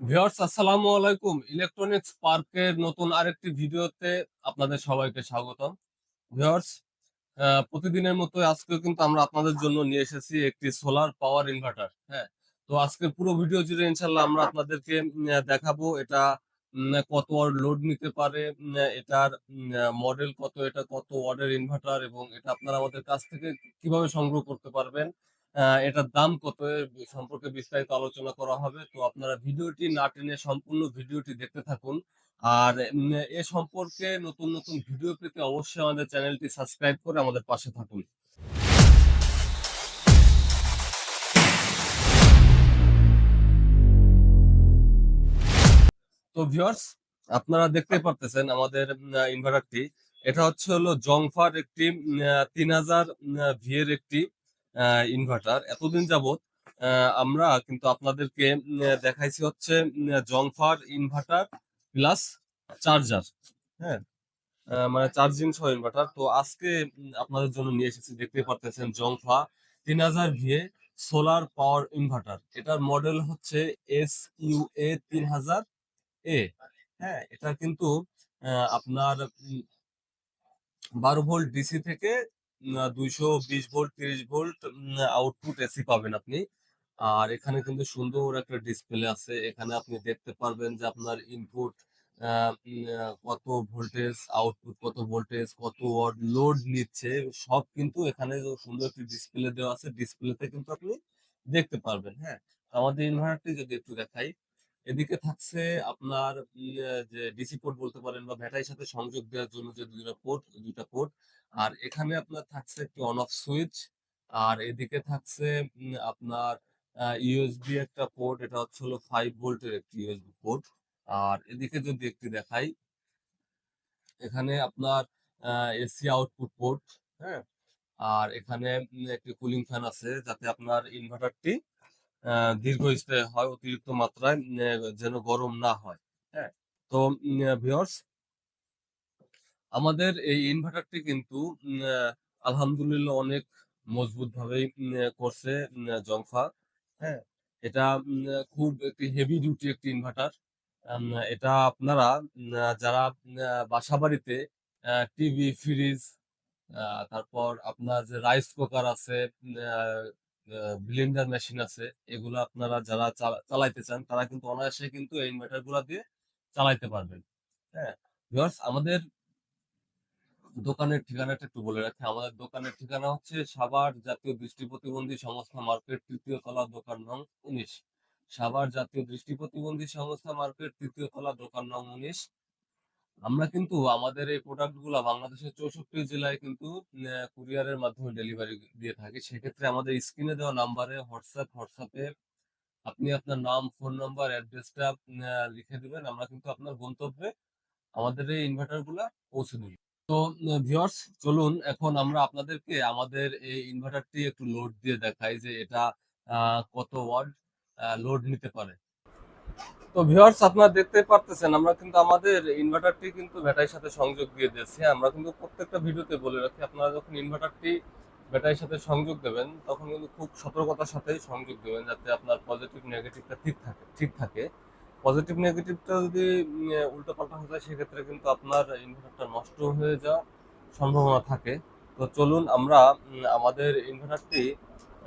Viewers আসসালামু আলাইকুম। Electronics পার্কের নতুন আরেকটি ভিডিওতে আপনাদের সবাইকে স্বাগতম। ভিউয়ার্স প্রতিদিনের মতো আজকেও কিন্তু আমরা আপনাদের জন্য নিয়ে এসেছি একটি সোলার পাওয়ার ইনভার্টার। হ্যাঁ? তো আজকের পুরো ভিডিও জুড়ে ইনশাআল্লাহ আমরা আপনাদেরকে দেখাবো এটা কত ওয়াট লোড নিতে পারে, এটার মডেল কত, এটা কত ওয়াটের ইনভার্টার এবং এটা আপনারা আমাদের কাছ থেকে কিভাবে সংগ্রহ করতে পারবেন। এটার দাম কত এর সম্পর্কে বিস্তারিত আলোচনা করা হবে। তো আপনারা ভিডিওটি না টেনে সম্পূর্ণ ভিডিওটি দেখতে থাকুন। আর এ সম্পর্কে নতুন, নতুন ভিডিও পেতে অবশ্যই আমাদের চ্যানেলটি সাবস্ক্রাইব করে আমাদের পাশে থাকুন। তো ভিউয়ার্স আপনারা দেখতেই পারতেছেন আমাদের ইনভার্টারটি। এটা হলো জংফার একটি ৩০০০ ভি এর একটি ইনভার্টার। এতদিন যাবৎ আমরা কিন্তু আপনাদেরকে দেখাইছি জংফার ইনভার্টার প্লাস চার্জার। হ্যাঁ? মানে চার্জিং সহ ইনভার্টার। তো আজকে আপনাদের জন্য নিয়ে এসেছি, দেখতেই পারতেছেন জংফা ৩০০০ ভিএ সোলার পাওয়ার ইনভার্টার। এটার মডেল হচ্ছে SUA ৩০০০ এ। হ্যাঁ, এটা কিন্তু আপনার 12 ভোল্ট ডিসি থেকে 220 ভোল্ট 30 ভোল্ট আউটপুট এসি পাবেন আপনি। আর এখানে কিন্তু সুন্দর একটা ডিসপ্লে আছে। এখানে আপনি দেখতে পারবেন যে আপনার ইনপুট কত ভোল্টেজ, আউটপুট কত ভোল্টেজ, কত ওয়াট লোড নিচ্ছে, সব কিন্তু এখানে সুন্দর একটি ডিসপ্লে দেওয়া আছে। ডিসপ্লেতে কিন্তু আপনি দেখতে পারবেন। হ্যাঁ, আমাদের ইনভার্টারটি যদি একটু দেখাই, এদিকে থাকছে আপনার যে ডিসি পোর্ট বলতে পারেন বা ব্যাটারির সাথে সংযোগ দেওয়ার জন্য যে ২টা পোর্ট। আর এখানে আপনার থাকছে একটি অন অফ সুইচ। আর এদিকে থাকছে আপনার ইউএসবি একটা পোর্ট, এটা হলো 5 ভোল্টের একটি ইউএসবি পোর্ট। আর এদিকে যদি একটু দেখাই, এখানে আপনার এসি আউটপুট পোর্ট। হ্যাঁ, আর এখানে একটি কুলিং ফ্যান আছে যাতে আপনার ইনভার্টারটি দীর্ঘস্থায়ী হয়, অতিরিক্ত মাত্রায় যেন গরম না হয়। হ্যাঁ, তো ভিউয়ার্স আমাদের এই ইনভার্টারটি কিন্তু আলহামদুলিল্লাহ অনেক মজবুত ভাবেই করছে জংফা। হ্যাঁ, এটা খুব একটি হেভি ডিউটি একটি ইনভার্টার। এটা আপনারা যারা বাসা বাড়িতে টিভি, ফ্রিজ, তারপর আপনার যে রাইস কুকার আছে, ব্লেন্ডার মেশিন আছে, এগুলো আপনারা যারা চালাইতে চান তারা কিন্তু অনায়াসে কিন্তু এই ইনভার্টার গুলা দিয়ে চালাইতে পারবেন। হ্যাঁ, ভিউয়ার্স আমাদের দোকানের ঠিকানাটা একটু বলে রাখি। আমাদের দোকানের ঠিকানা হচ্ছে সাভার জাতীয় দৃষ্টি প্রতিবন্ধী সংস্থা মার্কেট, ৩য় তলা, দোকান নং ১৯। সাভার জাতীয় দৃষ্টি প্রতিবন্ধী সংস্থা মার্কেট, ৩য় তলা, দোকান নং ১৯। আমরা কিন্তু আমাদের এই প্রোডাক্ট গুলা বাংলাদেশের ৬৪ জেলায় কিন্তু কুরিয়ারের মাধ্যমে ডেলিভারি দিয়ে থাকি। সেক্ষেত্রে আমাদের স্ক্রিনে দেওয়া নাম্বারে হোয়াটসঅ্যাপে আপনি আপনার নাম, ফোন নাম্বার, অ্যাড্রেসটা লিখে দিবেন। আমরা কিন্তু আপনার গন্তব্যে আমাদের এই ইনভার্টার গুলা পৌঁছে দিব। তো ভিউয়ার্স চলুন এখন আমরা আপনাদেরকে আমাদের এই ইনভার্টারটি একটু লোড দিয়ে দেখাই যে এটা কত ওয়াট লোড নিতে পারে। তো ভিউয়ার্স আপনারা দেখতে পারতেছেন আমরা কিন্তু আমাদের ইনভার্টারটি কিন্তু ব্যাটারির সাথে সংযোগ দিয়ে দিয়েছি। আমরা কিন্তু প্রত্যেকটা ভিডিওতে বলে রাখি, আপনারা যখন ইনভার্টারটি ব্যাটারির সাথে সংযোগ দেবেন তখন কিন্তু খুব সতর্কতার সাথেই সংযোগ দেবেন যাতে আপনার পজিটিভ নেগেটিভটা ঠিক থাকে। পজিটিভ নেগেটিভটা যদি উল্টোপাল্টা হয়ে যায় সেক্ষেত্রে কিন্তু আপনার ইনভার্টারটা নষ্ট হয়ে যাওয়ার সম্ভাবনা থাকে। তো চলুন আমরা আমাদের ইনভার্টারটি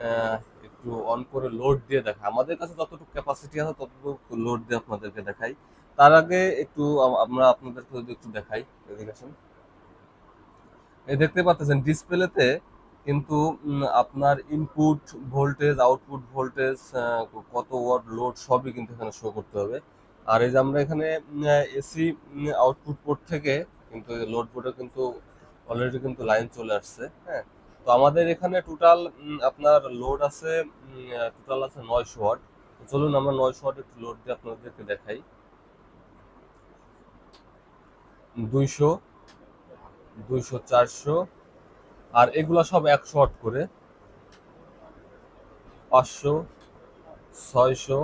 আহ, একটু অন করে লোড দিয়ে দেখাই। আমাদের কাছে যতটুকু ক্যাপাসিটি আছে ততটুকু লোড দিয়ে আপনাদেরকে দেখাই। তার আগে একটু আমরা আপনাদেরকে যদি একটু দেখাই, এদিকে আসেন। এই দেখতে পাচ্ছেন ডিসপ্লেতে কিন্তু আপনার ইনপুট ভোল্টেজ, আউটপুট ভোল্টেজ, কত ওয়াট লোড সবই কিন্তু এখানে শো করতে হবে। আর এই যে আমরা এখানে এসি আউটপুট পোর্ট থেকে কিন্তু লোড বোর্ডে কিন্তু অলরেডি কিন্তু লাইন চলে আসছে। হ্যাঁ, তো আমাদের এখানে টোটাল আপনার লোড আছে, টোটাল আছে ৯০০ ওয়াট। তো চলুন আমরা ৯০০ ওয়াট একটু লোড দিয়ে আপনাদেরকে দেখাই। ২০০, ২০০, ৪০০, আর এগুলা সব ১০০ ওয়াট করে। ৫০০, ৬০০,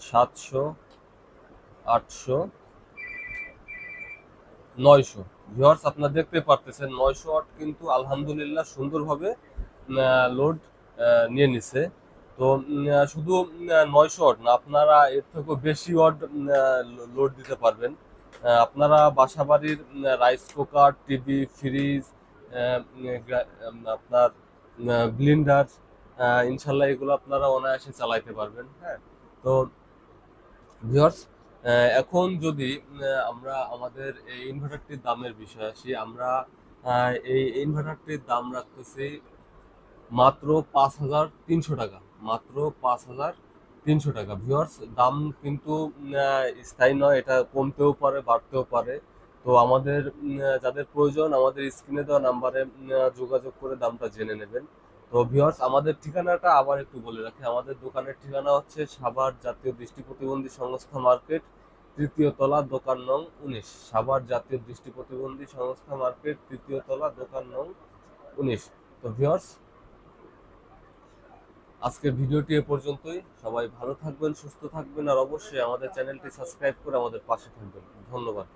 ৭০০, ৮০০, ৯০০। ভিউয়ার্স আপনারা দেখতে পারতেছেন ৯০০ ওয়াট কিন্তু আলহামদুলিল্লাহ সুন্দরভাবে লোড নিয়ে নিছে। তো তো শুধু 900 ওয়াট না, আপনারা এর থেকেও বেশি ওয়াট লোড দিতে পারবেন। আপনারা বাসাবাড়ির রাইস কুকার, টিভি, ফ্রিজ, আপনার ব্লেন্ডার, ইনশাল্লাহ এগুলো আপনারা অনায়াসে চালাইতে পারবেন। হ্যাঁ, তো ভিউয়ার্স, এখন যদি আমরা আমাদের এই ইনভার্টারটির দামের বিষয়ে আসি, আমরা এই ইনভার্টারটির দাম রাখতেছি মাত্র 5,300 টাকা। মাত্র 5,300 টাকা। ভিউয়ার্স, দাম কিন্তু স্থায়ী নয়, এটা কমতেও পারে, বাড়তেও পারে। তো আমাদের যাদের প্রয়োজন আমাদের স্ক্রিনে দেওয়া নাম্বারে যোগাযোগ করে দামটা জেনে নেবেন। তো ভিউয়ার্স, আমাদের ঠিকানাটা আবার একটু বলে রাখি। আমাদের দোকানের ঠিকানা হচ্ছে সাভার জাতীয় দৃষ্টি প্রতিবন্ধী সংস্থা মার্কেট, তৃতীয় তলা, দোকান নং 19। সাভার জাতীয় দৃষ্টি প্রতিবন্ধী সংস্থা মার্কেট, তৃতীয় তলা, দোকান নং 19। তো ভিউয়ার্স, আজকের ভিডিওটি এ পর্যন্তই। সবাই ভালো থাকবেন, সুস্থ থাকবেন, আর অবশ্যই আমাদের চ্যানেলটি সাবস্ক্রাইব করে আমাদের পাশে থাকবেন। ধন্যবাদ।